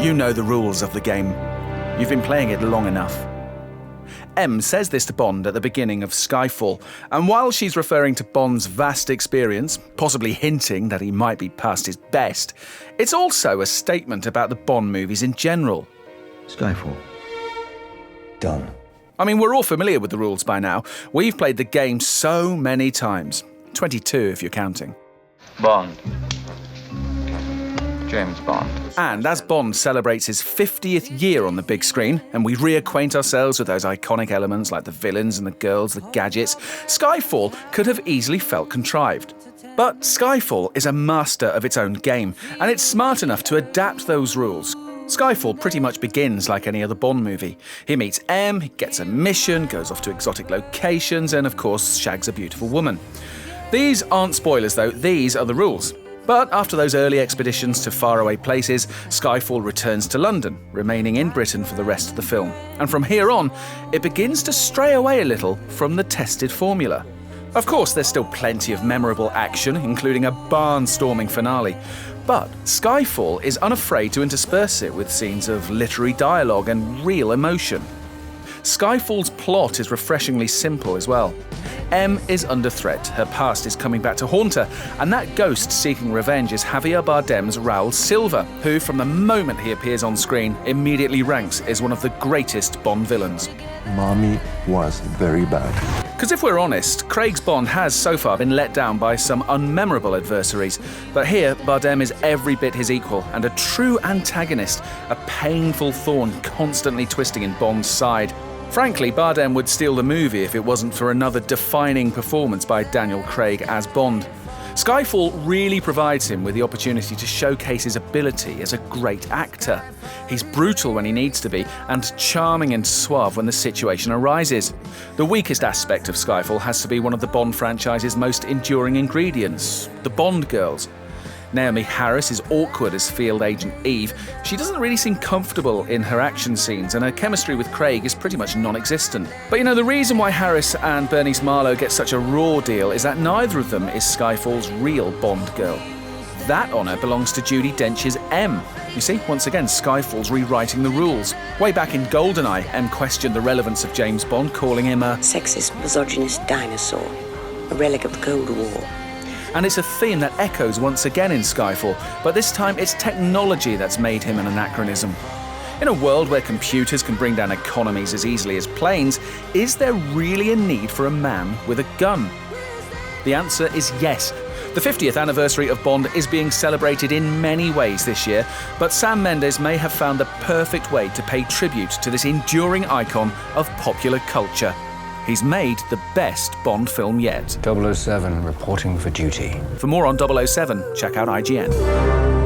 You know the rules of the game. You've been playing it long enough. M says this to Bond at the beginning of Skyfall, and while she's referring to Bond's vast experience, possibly hinting that he might be past his best, it's also a statement about the Bond movies in general. Skyfall. Done. I mean, we're all familiar with the rules by now. We've played the game so many times. 22 if you're counting. Bond. James Bond. And as Bond celebrates his 50th year on the big screen, and we reacquaint ourselves with those iconic elements like the villains and the girls, the gadgets, Skyfall could have easily felt contrived. But Skyfall is a master of its own game, and it's smart enough to adapt those rules. Skyfall pretty much begins like any other Bond movie. He meets M, he gets a mission, goes off to exotic locations, and of course shags a beautiful woman. These aren't spoilers though, these are the rules. But after those early expeditions to faraway places, Skyfall returns to London, remaining in Britain for the rest of the film. And from here on, it begins to stray away a little from the tested formula. Of course, there's still plenty of memorable action, including a barnstorming finale. But Skyfall is unafraid to intersperse it with scenes of literary dialogue and real emotion. Skyfall's plot is refreshingly simple as well. M is under threat, her past is coming back to haunt her, and that ghost seeking revenge is Javier Bardem's Raul Silva, who from the moment he appears on screen immediately ranks as one of the greatest Bond villains. Mommy was very bad. Because if we're honest, Craig's Bond has so far been let down by some unmemorable adversaries, but here Bardem is every bit his equal and a true antagonist, a painful thorn constantly twisting in Bond's side. Frankly, Bardem would steal the movie if it wasn't for another defining performance by Daniel Craig as Bond. Skyfall really provides him with the opportunity to showcase his ability as a great actor. He's brutal when he needs to be, and charming and suave when the situation arises. The weakest aspect of Skyfall has to be one of the Bond franchise's most enduring ingredients, the Bond girls. Naomi Harris is awkward as Field Agent Eve. She doesn't really seem comfortable in her action scenes, and her chemistry with Craig is pretty much non-existent. But the reason why Harris and Bernice Marlowe get such a raw deal is that neither of them is Skyfall's real Bond girl. That honour belongs to Judi Dench's M. You see, once again, Skyfall's rewriting the rules. Way back in GoldenEye, M questioned the relevance of James Bond, calling him a sexist, misogynist dinosaur, a relic of the Cold War. And it's a theme that echoes once again in Skyfall, but this time it's technology that's made him an anachronism. In a world where computers can bring down economies as easily as planes, is there really a need for a man with a gun? The answer is yes. The 50th anniversary of Bond is being celebrated in many ways this year, but Sam Mendes may have found the perfect way to pay tribute to this enduring icon of popular culture. He's made the best Bond film yet. 007, reporting for duty. For more on 007, check out IGN.